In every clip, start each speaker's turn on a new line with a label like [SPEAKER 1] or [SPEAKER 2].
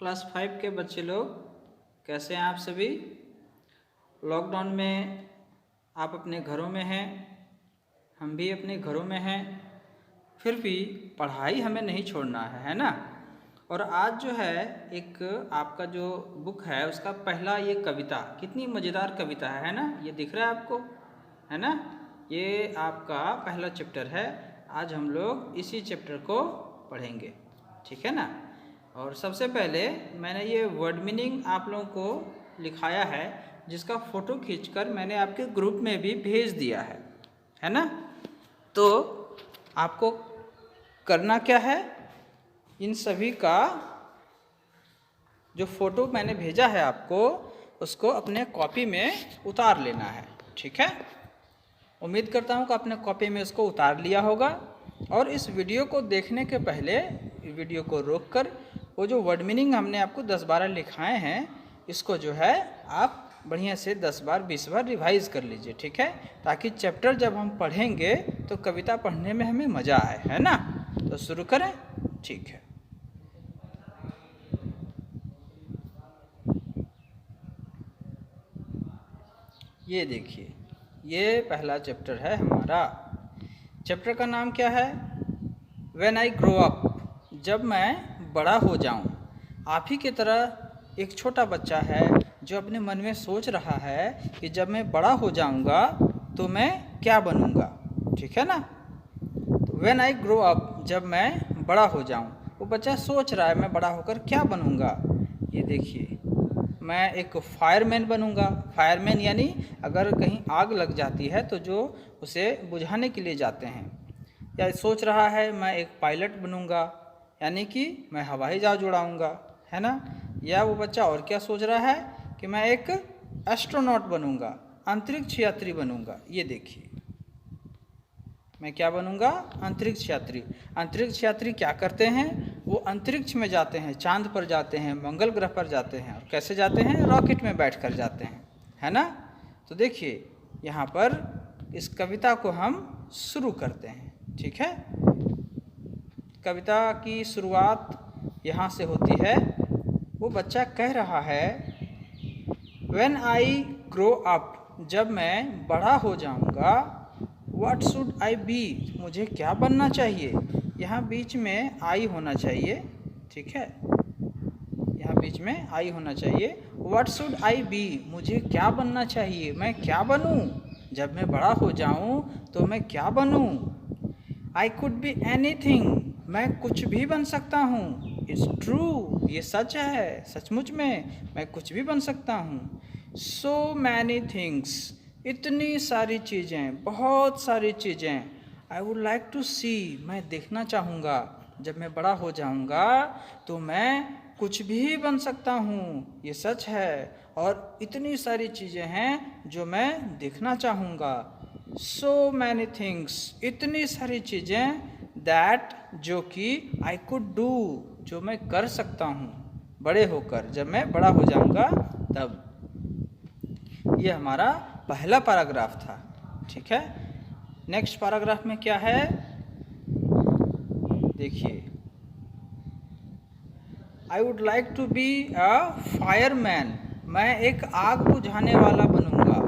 [SPEAKER 1] Class 5 के बच्चे लोग कैसे हैं आप सभी। लॉकडाउन में आप अपने घरों में हैं, हम भी अपने घरों में हैं, फिर भी पढ़ाई हमें नहीं छोड़ना है ना। और आज जो है एक आपका जो बुक है उसका पहला ये कविता, कितनी मज़ेदार कविता है ना। ये दिख रहा है आपको, है ना। ये आपका पहला चैप्टर है। आज हम लोग इसी चैप्टर को पढ़ेंगे, ठीक है ना। और सबसे पहले मैंने ये वर्ड मीनिंग आप लोगों को लिखाया है, जिसका फ़ोटो खींचकर मैंने आपके ग्रुप में भी भेज दिया है ना। तो आपको करना क्या है, इन सभी का जो फ़ोटो मैंने भेजा है आपको, उसको अपने कॉपी में उतार लेना है, ठीक है। उम्मीद करता हूँ कि आपने कॉपी में इसको उतार लिया होगा। और इस वीडियो को देखने के पहले वीडियो को रोककर वो जो वर्ड मीनिंग हमने आपको 10-12 लिखाए हैं, इसको जो है आप बढ़िया से 10 बार 20 बार रिवाइज कर लीजिए, ठीक है। ताकि चैप्टर जब हम पढ़ेंगे तो कविता पढ़ने में हमें मज़ा आए, है ना। तो शुरू करें, ठीक है। ये देखिए, ये पहला चैप्टर है हमारा। चैप्टर का नाम क्या है? व्हेन आई ग्रो अप, जब मैं बड़ा हो जाऊं। आप ही की तरह एक छोटा बच्चा है जो अपने मन में सोच रहा है कि जब मैं बड़ा हो जाऊंगा तो मैं क्या बनूंगा, ठीक है ना। व्हेन आई ग्रो अप, जब मैं बड़ा हो जाऊं, वो बच्चा सोच रहा है मैं बड़ा होकर क्या बनूंगा। ये देखिए, मैं एक फायरमैन बनूंगा। फायरमैन यानी अगर कहीं आग लग जाती है तो जो उसे बुझाने के लिए जाते हैं। या सोच रहा है मैं एक पायलट बनूंगा, यानी कि मैं हवाई जहाज उड़ाऊंगा, है ना। या वो बच्चा और क्या सोच रहा है कि मैं एक एस्ट्रोनॉट बनूंगा, अंतरिक्ष यात्री बनूंगा। ये देखिए, मैं क्या बनूंगा? अंतरिक्ष यात्री। अंतरिक्ष यात्री क्या करते हैं? वो अंतरिक्ष में जाते हैं, चांद पर जाते हैं, मंगल ग्रह पर जाते हैं। और कैसे जाते हैं? रॉकेट में बैठकर जाते हैं, है ना। तो देखिए, यहाँ पर इस कविता को हम शुरू करते हैं, ठीक है। कविता की शुरुआत यहाँ से होती है। वो बच्चा कह रहा है व्हेन आई ग्रो अप, जब मैं बड़ा हो जाऊँगा। व्हाट शुड आई बी, मुझे क्या बनना चाहिए। यहाँ बीच में आई होना चाहिए, ठीक है। यहाँ बीच में आई होना चाहिए। व्हाट शुड आई बी, मुझे क्या बनना चाहिए, मैं क्या बनूँ। जब मैं बड़ा हो जाऊँ तो मैं क्या बनूँ। आई कुड बी एनीथिंग, मैं कुछ भी बन सकता हूँ। इट्स ट्रू, ये सच है, सचमुच में मैं कुछ भी बन सकता हूँ। सो मैनी थिंग्स, इतनी सारी चीज़ें, बहुत सारी चीज़ें। आई वुड लाइक टू सी, मैं देखना चाहूँगा। जब मैं बड़ा हो जाऊँगा तो मैं कुछ भी बन सकता हूँ, ये सच है। और इतनी सारी चीज़ें हैं जो मैं देखना चाहूँगा। सो मैनी थिंग्स, इतनी सारी चीज़ें। दैट, जो कि आई कुड डू, जो मैं कर सकता हूँ बड़े होकर, जब मैं बड़ा हो जाऊँगा तब। ये हमारा पहला पैराग्राफ था, ठीक है। नेक्स्ट पैराग्राफ में क्या है देखिए, I would like to be a fireman, मैं एक आग बुझाने वाला बनूंगा।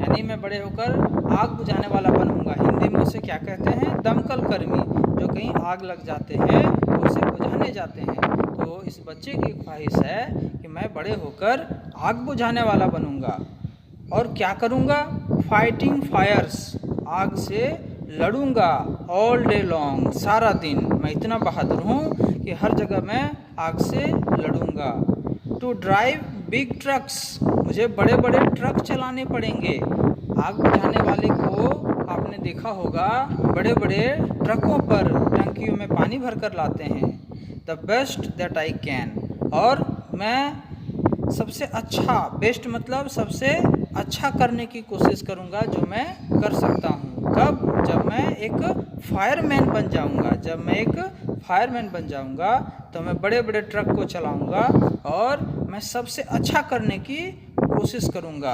[SPEAKER 1] यानी मैं बड़े होकर आग बुझाने वाला बनूंगा। हिंदी में उसे क्या कहते हैं? दमकल कर्मी, जो कहीं आग लग जाते हैं तो उसे बुझाने जाते हैं। तो इस बच्चे की ख्वाहिश है कि मैं बड़े होकर आग बुझाने वाला बनूंगा। और क्या करूँगा? फाइटिंग फायर्स, आग से लड़ूंगा। ऑल डे लॉन्ग, सारा दिन। मैं इतना बहादुर हूँ कि हर जगह मैं आग से लड़ूंगा। टू ड्राइव बिग ट्रक्स, मुझे बड़े बड़े ट्रक चलाने पड़ेंगे। आग बुझाने वाले को आपने देखा होगा, बड़े बड़े ट्रकों पर टंकियों में पानी भर कर लाते हैं। The best that I can, और मैं सबसे अच्छा, बेस्ट मतलब सबसे अच्छा करने की कोशिश करूंगा जो मैं कर सकता हूं। कब? जब मैं एक फायरमैन बन जाऊंगा। जब मैं एक फायरमैन बन जाऊंगा तो मैं बड़े बड़े ट्रक को चलाऊंगा और मैं सबसे अच्छा करने की कोशिश करूंगा।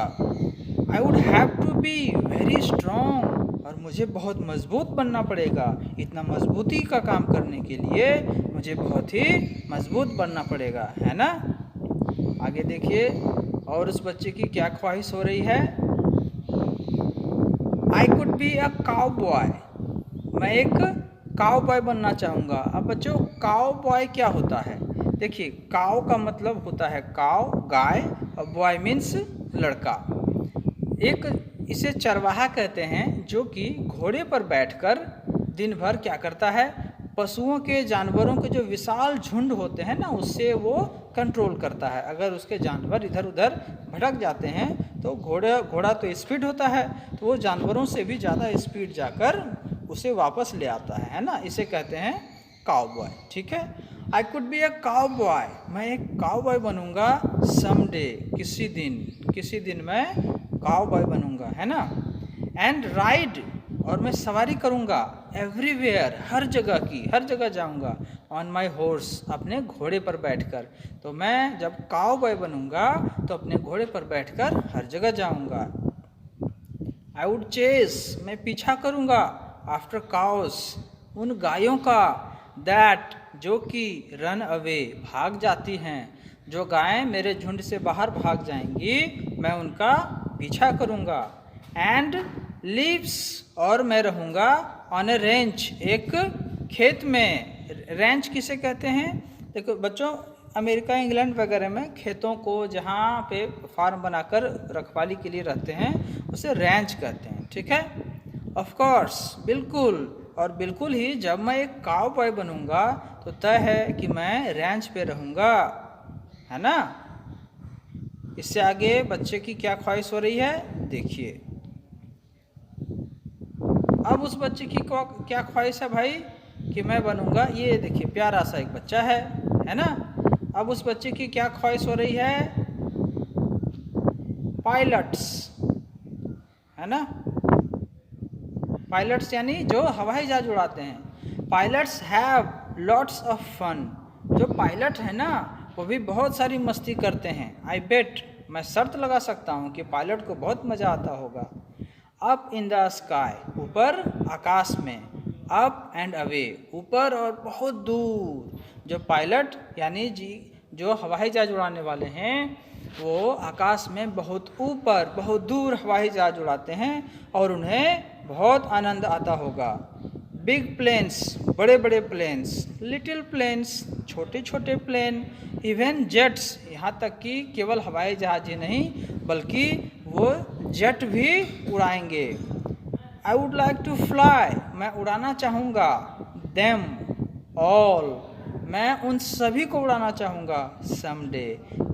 [SPEAKER 1] I would have to be very strong, और मुझे बहुत मजबूत बनना पड़ेगा। इतना मजबूती का काम करने के लिए मुझे बहुत ही मजबूत बनना पड़ेगा, है ना। आगे देखिए, और उस बच्चे की क्या ख्वाहिश हो रही है। I could be a cow boy, मैं एक काउ बॉय बनना चाहूँगा। अब बच्चों, काउ बॉय क्या होता है? देखिए, काउ का मतलब होता है काउ, गाय, और बॉय मीन्स लड़का। एक इसे चरवाहा कहते हैं, जो कि घोड़े पर बैठकर दिन भर क्या करता है, पशुओं के, जानवरों के जो विशाल झुंड होते हैं ना, उससे वो कंट्रोल करता है। अगर उसके जानवर इधर उधर भटक जाते हैं तो घोड़ा तो स्पीड होता है, तो वो जानवरों से भी ज़्यादा स्पीड जाकर उसे वापस ले आता है ना। इसे कहते हैं काउ बॉय, ठीक है। I could be a cow boy, मैं एक काउ बॉय बनूंगा समडे, किसी दिन मैं काउ बॉय बनूंगा, है ना। एंड राइड, और मैं सवारी करूंगा, एवरीवेयर, हर जगह जाऊंगा, ऑन माई हॉर्स, अपने घोड़े पर बैठकर। तो मैं जब काउ बॉय बनूंगा तो अपने घोड़े पर बैठकर हर जगह जाऊंगा। आई वुड चेस, मैं पीछा करूंगा, आफ्टर काउस, उन गायों का, दैट, जो कि रन अवे, भाग जाती हैं। जो गायें मेरे झुंड से बाहर भाग जाएंगी, मैं उनका पीछा करूंगा। एंड लीव्स, और मैं रहूंगा ऑन ए रेंच, एक खेत में। रेंच किसे कहते हैं? देखो बच्चों, अमेरिका, इंग्लैंड वगैरह में खेतों को जहाँ पे फार्म बनाकर रखवाली के लिए रहते हैं, उसे रेंच कहते हैं, ठीक है। ऑफ कोर्स, बिल्कुल, और बिल्कुल ही जब मैं एक काउ बॉय बनूंगा तो तय है कि मैं रेंच पे रहूंगा, है ना। इससे आगे बच्चे की क्या ख्वाहिश हो रही है, देखिए। अब उस बच्चे की क्या ख्वाहिश है भाई, कि मैं बनूंगा, ये देखिए प्यारा सा एक बच्चा है ना। अब उस बच्चे की क्या ख्वाहिश हो रही है, पायलट्स, है ना। पायलट्स यानी जो हवाई जहाज उड़ाते हैं। Pilots have lots of fun, जो पायलट है ना वो भी बहुत सारी मस्ती करते हैं। आई बेट, मैं शर्त लगा सकता हूँ कि पायलट को बहुत मज़ा आता होगा। अप इन द स्काई, ऊपर आकाश में, अप एंड अवे, ऊपर और बहुत दूर। जो पायलट यानी जी जो हवाई जहाज उड़ाने वाले हैं, वो आकाश में बहुत ऊपर बहुत दूर हवाई जहाज उड़ाते हैं और उन्हें बहुत आनंद आता होगा। बिग प्लेन्स, बड़े बड़े प्लेन्स, लिटिल प्लेन्स, छोटे छोटे प्लेन, इवन जेट्स, यहाँ तक कि केवल हवाई जहाज ही नहीं बल्कि वो जेट भी उड़ाएंगे। I would like to fly, मैं उड़ाना चाहूँगा। देम ऑल, मैं उन सभी को उड़ाना चाहूँगा। समडे,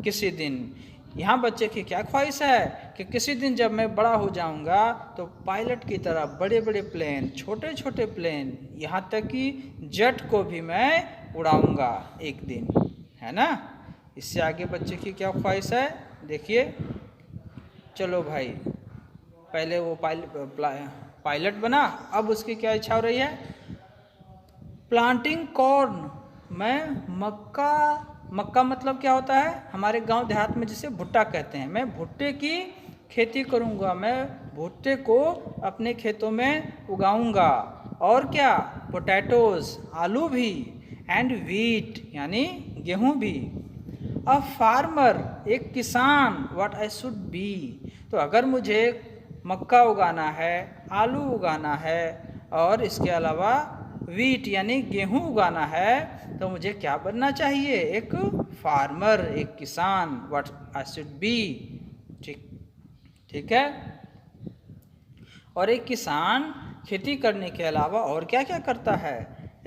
[SPEAKER 1] किसी दिन। यहाँ बच्चे की क्या ख्वाहिश है कि किसी दिन जब मैं बड़ा हो जाऊँगा तो पायलट की तरह बड़े बड़े प्लेन, छोटे छोटे प्लेन, यहाँ तक कि जेट को भी मैं उड़ाऊँगा एक दिन, है ना। इससे आगे बच्चे की क्या ख्वाहिश है, देखिए। चलो भाई, पहले वो पायलट बना, अब उसकी क्या इच्छा हो रही है, प्लांटिंग कॉर्न, मैं मक्का मतलब क्या होता है, हमारे गांव देहात में जिसे भुट्टा कहते हैं। मैं भुट्टे की खेती करूंगा, मैं भुट्टे को अपने खेतों में उगाऊंगा। और क्या, पोटैटोज, आलू भी, एंड वीट यानी गेहूं भी। अ फार्मर, एक किसान, व्हाट आई शुड बी, तो अगर मुझे मक्का उगाना है, आलू उगाना है और इसके अलावा वीट यानी गेहूं उगाना है, तो मुझे क्या बनना चाहिए, एक फार्मर, एक किसान, व्हाट आई शुड बी, ठीक है। और एक किसान खेती करने के अलावा और क्या क्या करता है,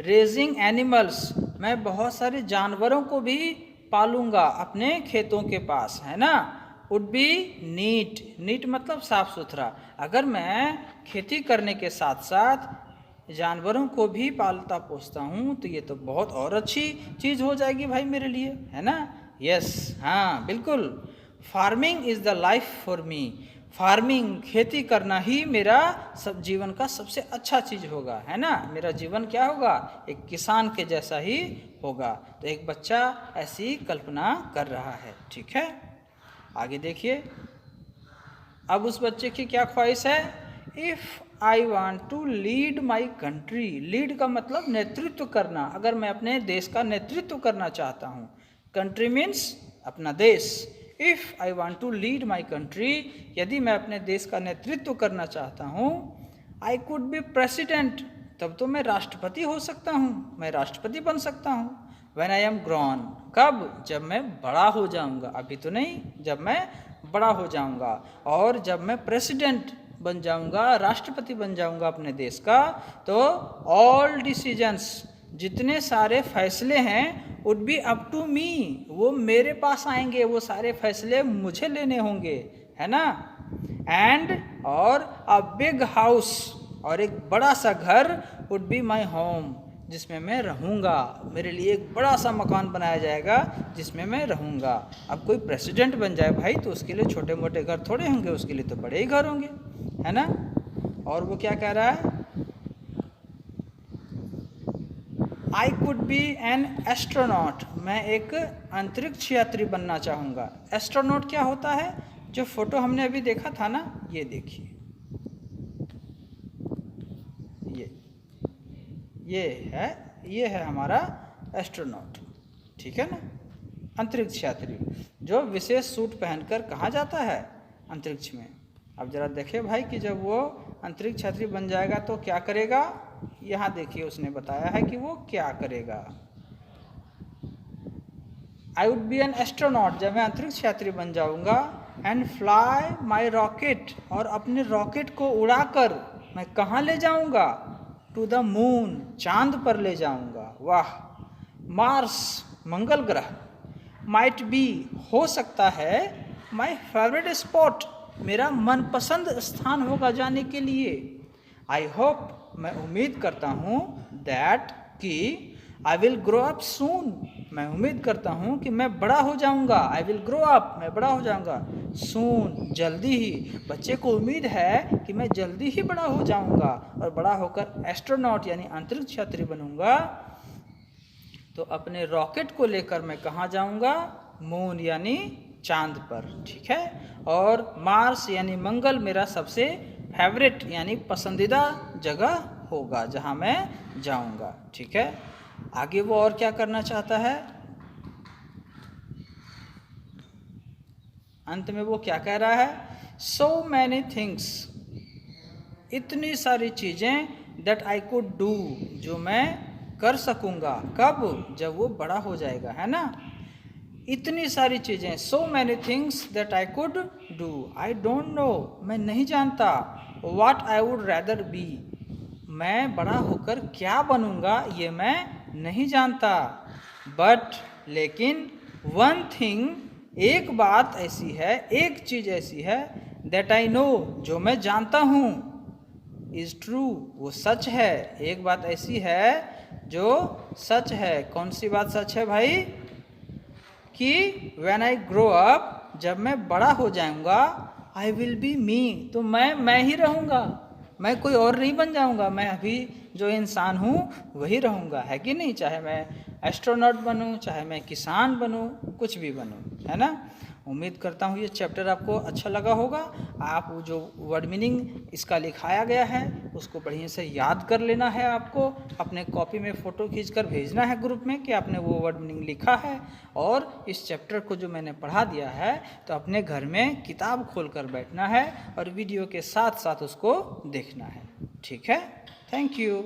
[SPEAKER 1] रेजिंग एनिमल्स, मैं बहुत सारे जानवरों को भी पालूंगा अपने खेतों के पास, है ना। वुड बी नीट मतलब साफ सुथरा। अगर मैं खेती करने के साथ साथ जानवरों को भी पालता पोसता हूँ तो ये तो बहुत और अच्छी चीज़ हो जाएगी भाई मेरे लिए, है ना। यस, हाँ बिल्कुल। Farming is the life for me, farming, खेती करना ही मेरा सब जीवन का सबसे अच्छा चीज़ होगा, है ना। मेरा जीवन क्या होगा, एक किसान के जैसा ही होगा। तो एक बच्चा ऐसी कल्पना कर रहा है, ठीक है। आगे देखिए, अब उस बच्चे की क्या ख्वाहिश है, if I want to lead my country. Lead का मतलब नेतृत्व करना। अगर मैं अपने देश का नेतृत्व करना चाहता हूँ, कंट्री मीन्स अपना देश। If I want to lead my country, यदि मैं अपने देश का नेतृत्व करना चाहता हूँ, आई कुड बी प्रेसिडेंट, तब तो मैं राष्ट्रपति हो सकता हूँ, मैं राष्ट्रपति बन सकता हूँ। व्हेन आई एम ग्रॉन, कब? जब मैं बड़ा हो जाऊँगा, अभी तो नहीं, जब मैं बड़ा हो जाऊँगा। और जब मैं प्रेसिडेंट बन जाऊँगा, राष्ट्रपति बन जाऊँगा अपने देश का, तो ऑल डिसीजंस, जितने सारे फैसले हैं, would be up to me, वो मेरे पास आएंगे, वो सारे फैसले मुझे लेने होंगे, है ना। एंड और अ बिग हाउस, और एक बड़ा सा घर, वुड बी माई होम, जिसमें मैं रहूँगा। मेरे लिए एक बड़ा सा मकान बनाया जाएगा जिसमें मैं रहूँगा। अब कोई प्रेसिडेंट बन जाए भाई, तो उसके लिए छोटे मोटे घर थोड़े होंगे, उसके लिए तो बड़े ही घर होंगे, है ना। और वो क्या कह रहा है? I could be an astronaut, मैं एक अंतरिक्ष यात्री बनना चाहूँगा। एस्ट्रोनॉट क्या होता है? जो फोटो हमने अभी देखा था ना, ये देखिए, ये है हमारा एस्ट्रोनॉट, ठीक है ना, अंतरिक्ष यात्री, जो विशेष सूट पहनकर कहाँ जाता है? अंतरिक्ष में। अब जरा देखिए भाई कि जब वो अंतरिक्ष यात्री बन जाएगा तो क्या करेगा। यहाँ देखिए उसने बताया है कि वो क्या करेगा। I would be an astronaut, जब मैं अंतरिक्ष यात्री बन जाऊँगा, एंड फ्लाई माई रॉकेट, और अपने रॉकेट को उड़ाकर मैं कहाँ ले जाऊँगा? टू द मून, चांद पर ले जाऊँगा। वाह। मार्स, मंगल ग्रह, माइट बी, हो सकता है, माई फेवरेट स्पॉट, मेरा मनपसंद स्थान होगा जाने के लिए। आई होप, मैं उम्मीद करता हूँ, दैट, कि आई विल ग्रो अप सून, मैं उम्मीद करता हूँ कि मैं बड़ा हो जाऊँगा। आई विल ग्रो अप, मैं बड़ा हो जाऊँगा। सून, जल्दी ही। बच्चे को उम्मीद है कि मैं जल्दी ही बड़ा हो जाऊँगा और बड़ा होकर एस्ट्रोनॉट यानी अंतरिक्ष यात्री बनूँगा। तो अपने रॉकेट को लेकर मैं कहाँ जाऊँगा? मून यानी चांद पर, ठीक है। और मार्स यानी मंगल मेरा सबसे फेवरेट यानी पसंदीदा जगह होगा जहाँ मैं जाऊँगा, ठीक है। आगे वो और क्या करना चाहता है? अंत में वो क्या कह रहा है? सो मैनी थिंग्स, इतनी सारी चीज़ें, दैट आई कुड डू, जो मैं कर सकूँगा। कब? जब वो बड़ा हो जाएगा, है ना। इतनी सारी चीज़ें, so many things that I could do. I don't know, मैं नहीं जानता। What I would rather be, मैं बड़ा होकर क्या बनूंगा ये मैं नहीं जानता। बट, लेकिन, वन थिंग, एक बात ऐसी है, एक चीज़ ऐसी है, दैट आई नो, जो मैं जानता हूँ, इज़ ट्रू, वो सच है। एक बात ऐसी है जो सच है। कौन सी बात सच है भाई? कि व्हेन आई ग्रो अप, जब मैं बड़ा हो जाऊंगा, आई विल बी मी, तो मैं ही रहूँगा, मैं कोई और नहीं बन जाऊंगा। मैं अभी जो इंसान हूँ वही रहूँगा, है कि नहीं। चाहे मैं एस्ट्रोनॉट बनूँ, चाहे मैं किसान बनूँ, कुछ भी बनूँ, है ना। उम्मीद करता हूँ ये चैप्टर आपको अच्छा लगा होगा। आप जो वर्ड मीनिंग इसका लिखाया गया है उसको बढ़िया से याद कर लेना है। आपको अपने कॉपी में फ़ोटो खींचकर भेजना है ग्रुप में कि आपने वो वर्ड मीनिंग लिखा है। और इस चैप्टर को जो मैंने पढ़ा दिया है तो अपने घर में किताब खोलकर बैठना है और वीडियो के साथ साथ उसको देखना है, ठीक है। Thank you.